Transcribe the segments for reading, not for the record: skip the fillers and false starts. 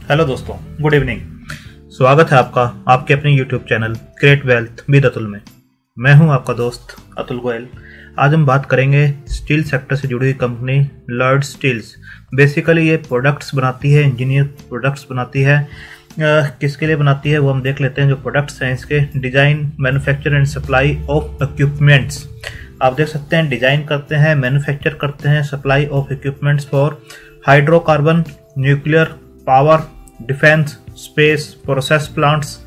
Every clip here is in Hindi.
हेलो दोस्तों, गुड इवनिंग। स्वागत है आपका आपके अपने YouTube channel create wealth with Atul में। मैं हूं आपका दोस्त अतुल गोयल। आज हम बात करेंगे स्टील सेक्टर से जुड़ी हुई कंपनी लॉयड स्टील्स। बेसिकली ये प्रोडक्ट्स बनाती है, इंजीनियर प्रोडक्ट्स बनाती है। किसके लिए बनाती है वो हम देख लेते हैं। जो प्रोडक्ट्स हैं इसके design, manufacture and supply of equipments. आप देख सकते हैं डिज़ाइन करते हैं, मैन्युफैक्चर करते हैं, supply of equipments for hydrocarbon, nuclear power, defence, space, process plants,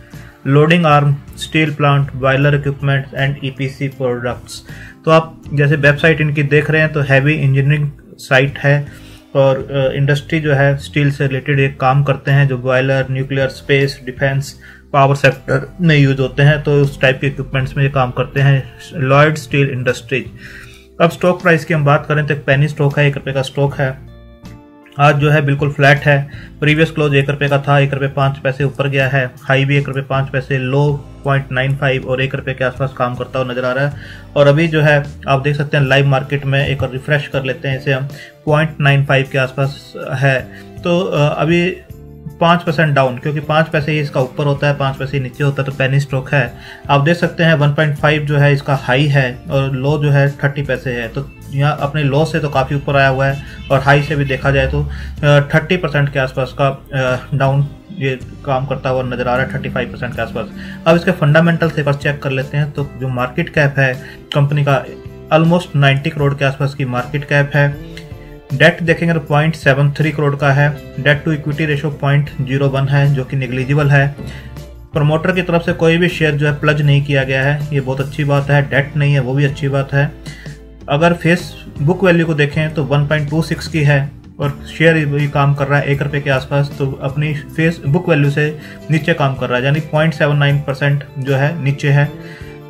loading arm, steel plant, boiler equipment and EPC products. तो आप जैसे वेबसाइट इनकी देख रहे हैं तो हैवी इंजीनियरिंग साइट है और इंडस्ट्री जो है स्टील से रिलेटेड एक काम करते हैं जो boiler, nuclear, space, defence, power sector में यूज होते हैं। तो उस टाइप के इक्विपमेंट्स में ये काम करते हैं लॉयड स्टील इंडस्ट्रीज। अब स्टॉक प्राइस की हम बात करें तो एक पेनी स्टॉक है, ₹1 का स्टॉक है। आज जो है बिल्कुल फ्लैट है। प्रीवियस क्लोज ₹1 का था, ₹1.05 ऊपर गया है। हाई भी ₹1.05, लो 0.95 और ₹1 के आसपास काम करता हुआ नजर आ रहा है। और अभी जो है आप देख सकते हैं लाइव मार्केट में एक और रिफ्रेश कर लेते हैं इसे हम, 0.95 के आसपास है। तो अभी 5% डाउन, क्योंकि 5 पैसे ही इसका ऊपर होता है, 5 पैसे नीचे होता है, तो पेनी स्टॉक है। आप देख सकते हैं 1.5 जो है इसका हाई है और लो जो है 30 पैसे है। तो यहाँ अपने लो से तो काफ़ी ऊपर आया हुआ है और हाई से भी देखा जाए तो 30% के आसपास का डाउन ये काम करता हुआ नजर आ रहा है, 35% के आसपास। अब इसके फंडामेंटल्स एक बार चेक कर लेते हैं। तो जो मार्केट कैप है कंपनी का ऑलमोस्ट 90 करोड़ के आसपास की मार्केट कैप है। डेट देखेंगे तो 0.73 करोड़ का है। डेट टू इक्विटी रेशो 0.01 है जो कि नेग्लिजिबल है। प्रमोटर की तरफ से कोई भी शेयर जो है प्लज नहीं किया गया है, ये बहुत अच्छी बात है। डेट नहीं है वो भी अच्छी बात है। अगर फेस बुक वैल्यू को देखें तो 1.26 की है और शेयर भी काम कर रहा है ₹1 के आसपास, तो अपनी फेस बुक वैल्यू से नीचे काम कर रहा है, यानी 0.79% जो है नीचे है।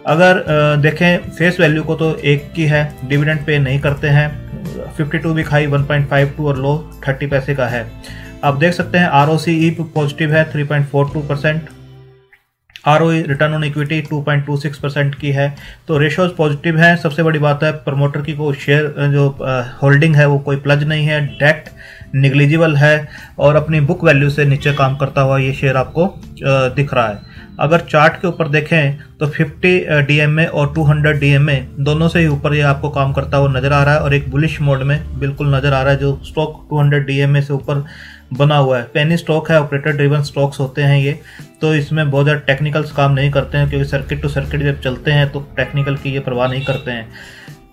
अगर देखें फेस वैल्यू को तो 1 की है, डिविडेंड पे नहीं करते हैं। 52 वीक हाई 1.52 और लो 30 पैसे का है। आप देख सकते हैं ROCE पॉजिटिव है 3.42%। ROE रिटर्न ऑन इक्विटी 2.26% की है। तो रेशोज पॉजिटिव हैं। सबसे बड़ी बात है प्रमोटर की को शेयर जो होल्डिंग है वो कोई प्लज नहीं है। डेट निग्लिजिबल है और अपनी बुक वैल्यू से नीचे काम करता हुआ ये शेयर आपको दिख रहा है। अगर चार्ट के ऊपर देखें तो 50 DMA और 200 DMA दोनों से ही ऊपर ये आपको काम करता हुआ नजर आ रहा है और एक बुलिश मोड में बिल्कुल नजर आ रहा है। जो स्टॉक 200 DMA से ऊपर बना हुआ है, पेनी स्टॉक है, ऑपरेटर ड्रिवन स्टॉक्स होते हैं ये। तो इसमें बहुत ज़्यादा टेक्निकल्स काम नहीं करते हैं, क्योंकि सर्किट टू सर्किट जब चलते हैं तो टेक्निकल की ये परवाह नहीं करते हैं।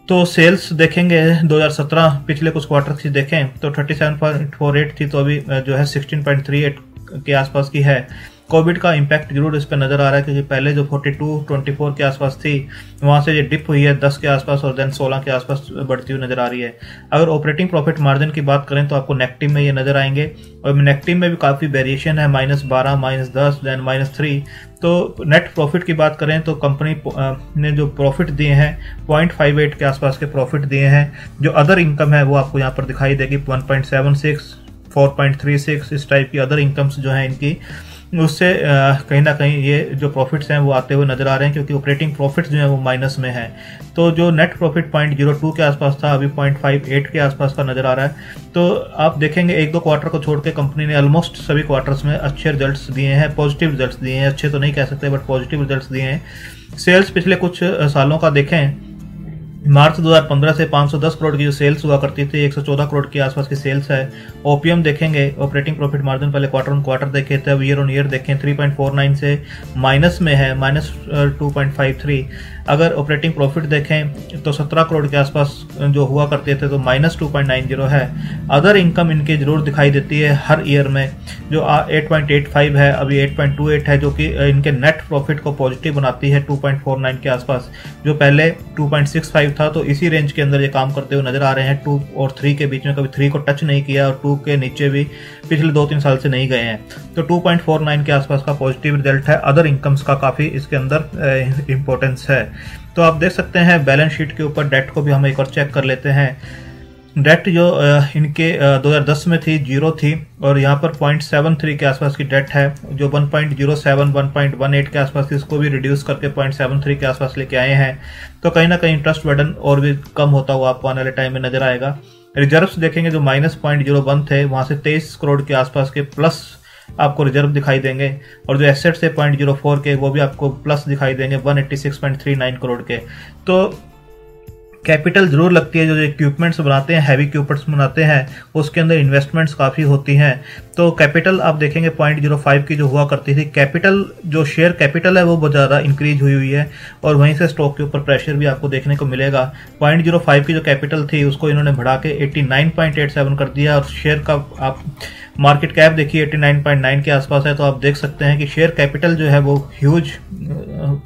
तो सेल्स देखेंगे 2017 पिछले कुछ क्वार्टर की देखें तो 37.48 थी, तो अभी जो है 16.38 के आसपास की है। कोविड का इम्पैक्ट जरूर इस पर नजर आ रहा है, क्योंकि पहले जो 42-24 के आसपास थी वहां से ये डिप हुई है 10 के आसपास और देन 16 के आसपास बढ़ती हुई नजर आ रही है। अगर ऑपरेटिंग प्रॉफिट मार्जिन की बात करें तो आपको नेगेटिव में ये नजर आएंगे और नेगेटिव में भी काफी वेरिएशन है, -12, -10, देन -3। तो नेट प्रॉफिट की बात करें तो कंपनी ने जो प्रॉफिट दिए हैं 0.58 के आसपास के प्रॉफिट दिए हैं। जो अदर इनकम है वो आपको यहाँ पर दिखाई देगी 1.76, 4.36 इस टाइप की अदर इनकम्स जो है इनकी, उससे कहीं ना कहीं ये जो प्रॉफिट्स हैं वो आते हुए नजर आ रहे हैं, क्योंकि ऑपरेटिंग प्रॉफिट्स जो है वो माइनस में है। तो जो नेट प्रॉफिट 0.02 के आसपास था अभी 0.58 के आसपास का नजर आ रहा है। तो आप देखेंगे 1-2 क्वार्टर को छोड़ के कंपनी ने ऑलमोस्ट सभी क्वार्टर्स में अच्छे रिजल्ट्स दिए हैं, पॉजिटिव रिजल्ट्स दिए हैं। अच्छे तो नहीं कह सकते बट पॉजिटिव रिजल्ट्स दिए हैं। सेल्स पिछले कुछ सालों का देखें, मार्च 2015 से 510 करोड़ की जो सेल्स हुआ करती थी 114 करोड़ के आसपास की सेल्स है। ओपीएम देखेंगे, ऑपरेटिंग प्रॉफिट मार्जिन पहले क्वार्टर ऑन क्वार्टर देखे थे, अब ईयर ऑन ईयर देखें 3.49 से माइनस में है, -2.53। अगर ऑपरेटिंग प्रॉफिट देखें तो 17 करोड़ के आसपास जो हुआ करते थे तो -2.90 है। अदर इनकम इनके जरूर दिखाई देती है हर ईयर में, जो 8.85 है, अभी 8.28 है, जो कि इनके नेट प्रॉफिट को पॉजिटिव बनाती है 2.49 के आसपास, जो पहले 2.65 था। तो इसी रेंज के अंदर ये काम करते हुए नजर आ रहे हैं। 2 और 3 के बीच में कभी 3 को टच नहीं किया और 2 के नीचे भी पिछले 2-3 साल से नहीं गए हैं। तो 2.49 के आसपास का पॉजिटिव रिजल्ट है। अदर इनकम्स का काफी इसके अंदर इंपॉर्टेंस है। तो आप देख सकते हैं बैलेंस शीट के ऊपर डेट को भी हम एक और चेक कर लेते हैं। डेट जो इनके 2010 में थी 0 थी और यहाँ पर 0.73 के आसपास की डेट है। जो 1.07 1.18 के आसपास थी इसको भी रिड्यूस करके 0.73 के आसपास लेके आए हैं। तो कहीं ना कहीं इंटरेस्ट बर्डन और भी कम होता हुआ आपको आने वाले टाइम में नजर आएगा। रिजर्व्स देखेंगे जो -0.01 थे वहां से 23 करोड़ के आसपास के प्लस आपको रिजर्व दिखाई देंगे, और जो एसेट्स है 0.04 के वो भी आपको प्लस दिखाई देंगे 186.39 करोड़ के। तो कैपिटल जरूर लगती है, जो इक्विपमेंट्स बनाते हैं, हैवी इक्विपमेंट्स बनाते हैं, उसके अंदर इन्वेस्टमेंट्स काफ़ी होती हैं। तो कैपिटल आप देखेंगे 0.05 की जो हुआ करती थी, कैपिटल जो शेयर कैपिटल है वो बहुत ज़्यादा इंक्रीज हुई है, और वहीं से स्टॉक के ऊपर प्रेशर भी आपको देखने को मिलेगा। 0.05 की जो कैपिटल थी उसको इन्होंने बढ़ा के 89.87 कर दिया, और शेयर का आप मार्केट कैप देखिए 89.9 के आसपास है। तो आप देख सकते हैं कि शेयर कैपिटल जो है वो ह्यूज,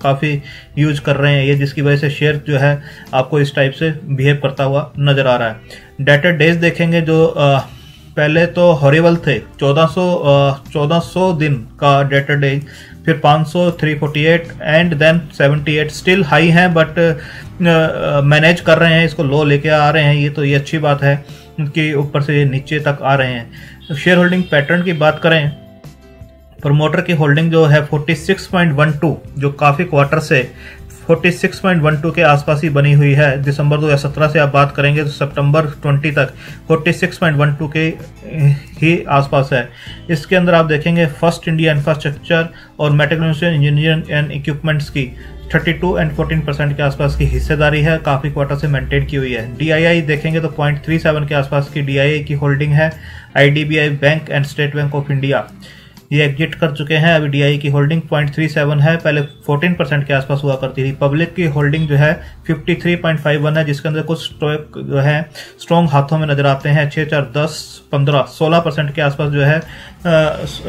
काफ़ी ह्यूज कर रहे हैं ये, जिसकी वजह से शेयर जो है आपको इस टाइप से बिहेव करता हुआ नजर आ रहा है। डेटर डेज देखेंगे जो पहले तो हॉरिबल थे, 1400 दिन का डेटर डेज, फिर 500, 348 एंड देन 78 स्टिल हाई हैं, बट मैनेज कर रहे हैं, इसको लो लेके आ रहे हैं। ये अच्छी बात है कि ऊपर से नीचे तक आ रहे हैं। शेयर होल्डिंग पैटर्न की बात करें, प्रमोटर की होल्डिंग जो है 46.12, जो काफ़ी क्वार्टर से 46.12 के आसपास ही बनी हुई है। दिसंबर 2017 से आप बात करेंगे तो सितंबर 20 तक 46.12 के ही आसपास है। इसके अंदर आप देखेंगे फर्स्ट इंडिया इंफ्रास्ट्रक्चर और मेटेक्नोलॉजी इंजीनियरिंग एंड इक्विपमेंट्स की 32 एंड 14% के आसपास की हिस्सेदारी है, काफ़ी क्वार्टर से मेंटेन की हुई है। DII देखेंगे तो 0.37 के आसपास की DII की होल्डिंग है। IDBI bank and state bank of India ये एग्जिट कर चुके हैं, अभी DII की होल्डिंग 0.37 है, पहले 14% के आसपास हुआ करती थी। पब्लिक की होल्डिंग जो है 53.51 है, जिसके अंदर कुछ स्टॉक जो है स्ट्रॉन्ग हाथों में नजर आते हैं, 6, 4, 10, 15, 16% के आसपास जो है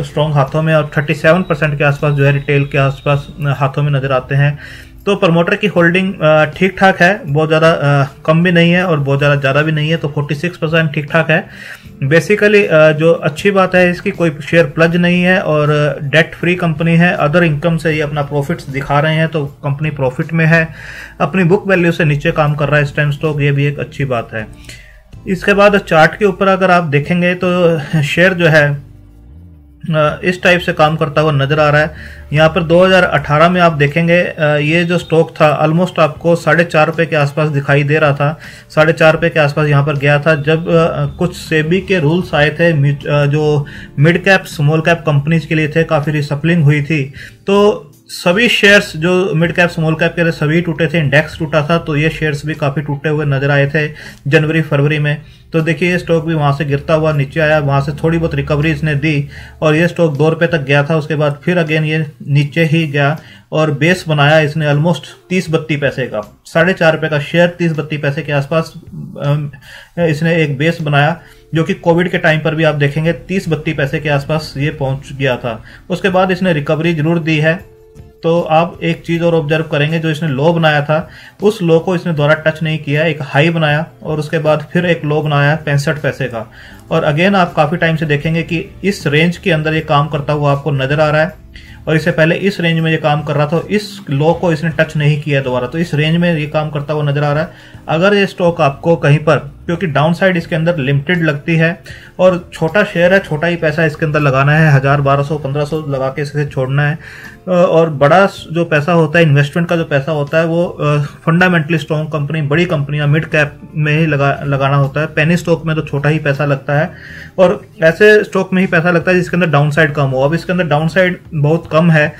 स्ट्रॉन्ग हाथों में, और 37% के आसपास जो है रिटेल के आसपास हाथों में नजर आते हैं। तो प्रमोटर की होल्डिंग ठीक ठाक है, बहुत ज़्यादा कम भी नहीं है और बहुत ज़्यादा भी नहीं है, तो 46% ठीक ठाक है। बेसिकली जो अच्छी बात है इसकी, कोई शेयर प्लज नहीं है और डेट फ्री कंपनी है। अदर इनकम से ये अपना प्रॉफिट्स दिखा रहे हैं, तो कंपनी प्रॉफिट में है, अपनी बुक वैल्यू से नीचे काम कर रहा है इस टाइम स्टॉक, ये भी एक अच्छी बात है। इसके बाद चार्ट के ऊपर अगर आप देखेंगे तो शेयर जो है इस टाइप से काम करता हुआ नजर आ रहा है। यहाँ पर 2018 में आप देखेंगे ये जो स्टॉक था ऑलमोस्ट आपको 4.5 रुपये के आसपास दिखाई दे रहा था, 4.5 रुपये के आसपास यहाँ पर गया था, जब कुछ सेबी के रूल्स आए थे जो mid cap small cap companies के लिए थे, काफ़ी रिसप्लिंग हुई थी, तो सभी शेयर्स जो मिड कैप स्मॉल कैप के सभी टूटे थे, इंडेक्स टूटा था, तो ये शेयर्स भी काफ़ी टूटे हुए नजर आए थे जनवरी फरवरी में। तो देखिए ये स्टॉक भी वहां से गिरता हुआ नीचे आया, वहां से थोड़ी बहुत रिकवरी इसने दी और ये स्टॉक 2 रुपये तक गया था, उसके बाद फिर अगेन ये नीचे ही गया और बेस बनाया इसने ऑलमोस्ट 30-32 पैसे का, 4.5 रुपये का शेयर 30-32 पैसे के आसपास इसने एक बेस बनाया, जो कि कोविड के टाइम पर भी आप देखेंगे 30-32 पैसे के आसपास ये पहुंच गया था। उसके बाद इसने रिकवरी जरूर दी है। तो आप एक चीज और ऑब्जर्व करेंगे, जो इसने लो बनाया था उस लो को इसने दोबारा टच नहीं किया, एक हाई बनाया और उसके बाद फिर एक लो बनाया 65 पैसे का, और अगेन आप काफी टाइम से देखेंगे कि इस रेंज के अंदर ये काम करता हुआ आपको नजर आ रहा है, और इससे पहले इस रेंज में ये काम कर रहा था, इस लो को इसने टच नहीं किया दोबारा, तो इस रेंज में ये काम करता हुआ नजर आ रहा है। अगर ये स्टॉक आपको कहीं पर, क्योंकि डाउन साइड इसके अंदर लिमिटेड लगती है और छोटा शेयर है, छोटा ही पैसा इसके अंदर लगाना है, 1000, 1200, 1500 लगा के इसे छोड़ना है, और बड़ा जो पैसा होता है, इन्वेस्टमेंट का जो पैसा होता है, वो फंडामेंटली स्ट्रॉन्ग कंपनी, बड़ी कंपनियां मिड कैप में ही लगाना होता है। पेनी स्टॉक में तो छोटा ही पैसा लगता है और ऐसे स्टॉक में ही पैसा लगता है जिसके अंदर डाउन साइड कम हो। अब इसके अंदर डाउन साइड बहुत कम है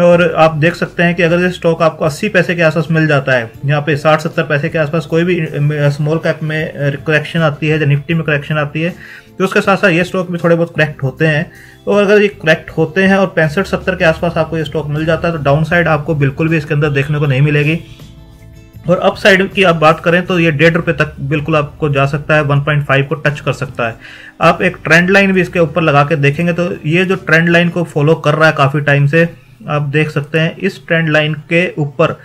और आप देख सकते हैं कि अगर ये स्टॉक आपको 80 पैसे के आसपास मिल जाता है, यहाँ पे 60-70 पैसे के आसपास कोई भी स्मॉल कैप में करेक्शन आती है या निफ्टी में करेक्शन आती है, तो उसके साथ साथ ये स्टॉक भी थोड़े बहुत करेक्ट होते हैं, और अगर ये करेक्ट होते हैं और 65-70 के आसपास आपको ये स्टॉक मिल जाता है, तो डाउन साइड आपको बिल्कुल भी इसके अंदर देखने को नहीं मिलेगी। और अप साइड की आप बात करें तो ये 1.5 रुपये तक बिल्कुल आपको जा सकता है, 1.5 को टच कर सकता है। आप एक ट्रेंड लाइन भी इसके ऊपर लगा के देखेंगे तो ये जो ट्रेंड लाइन को फॉलो कर रहा है काफी टाइम से, आप देख सकते हैं इस ट्रेंड लाइन के ऊपर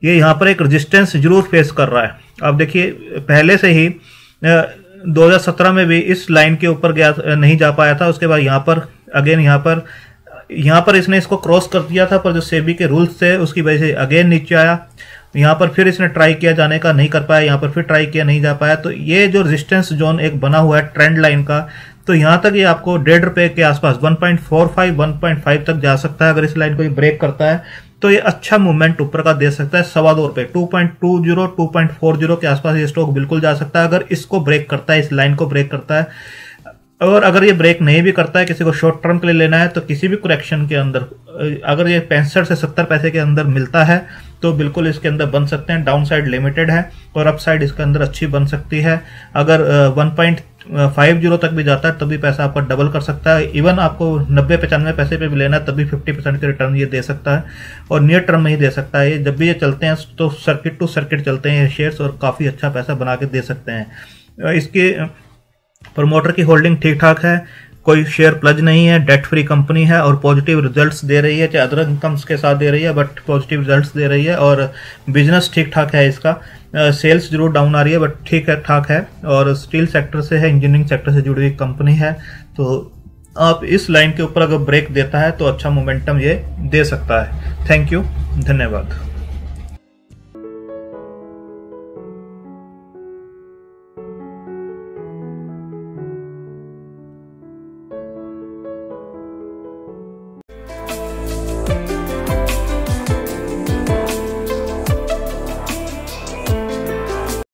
ये यहाँ पर एक रेजिस्टेंस जरूर फेस कर रहा है। आप देखिए पहले से ही 2017 में भी इस लाइन के ऊपर गया, नहीं जा पाया था, उसके बाद यहाँ पर अगेन यहाँ पर इसने इसको क्रॉस कर दिया था, पर जो सेबी के रूल्स थे उसकी वजह से अगेन नीचे आया, यहाँ पर फिर इसने ट्राई किया जाने का, नहीं कर पाया, यहाँ पर फिर ट्राई किया, नहीं जा पाया। तो ये जो रेजिस्टेंस जोन एक बना हुआ है ट्रेंड लाइन का, तो यहाँ तक ये आपको 1.5 रुपये के आसपास 1.45, 1.5 तक जा सकता है। अगर इस लाइन को ब्रेक करता है तो ये अच्छा मूवमेंट ऊपर का दे सकता है, 2.25 रुपये 2.20, 2.40 के आसपास ये स्टॉक बिल्कुल जा सकता है अगर इसको ब्रेक करता है, इस लाइन को ब्रेक करता है। और अगर ये ब्रेक नहीं भी करता है, किसी को शॉर्ट टर्म के लिए लेना है, तो किसी भी करेक्शन के अंदर अगर ये 65 से 70 पैसे के अंदर मिलता है तो बिल्कुल इसके अंदर बन सकते हैं। डाउन साइड लिमिटेड है और अप साइड इसके अंदर अच्छी बन सकती है। अगर 1.50 तक भी जाता है तब भी पैसा आपका डबल कर सकता है। इवन आपको 90-95 पैसे पे भी लेना है तब भी 50% के रिटर्न ये दे सकता है, और नियर टर्म में ही दे सकता है। जब भी ये चलते हैं तो सर्किट टू सर्किट चलते हैं ये शेयर्स, और काफ़ी अच्छा पैसा बना के दे सकते हैं। इसके प्रमोटर की होल्डिंग ठीक ठाक है, कोई शेयर प्लज नहीं है, डेट फ्री कंपनी है और पॉजिटिव रिजल्ट्स दे रही है, चाहे अदर इनकम्स के साथ दे रही है बट पॉजिटिव रिजल्ट्स दे रही है। और बिजनेस ठीक ठाक है इसका, सेल्स जरूर डाउन आ रही है बट ठीक है ठाक है, और स्टील सेक्टर से है, इंजीनियरिंग सेक्टर से जुड़ी हुई कंपनी है। तो आप इस लाइन के ऊपर अगर ब्रेक देता है तो अच्छा मोमेंटम ये दे सकता है। थैंक यू, धन्यवाद।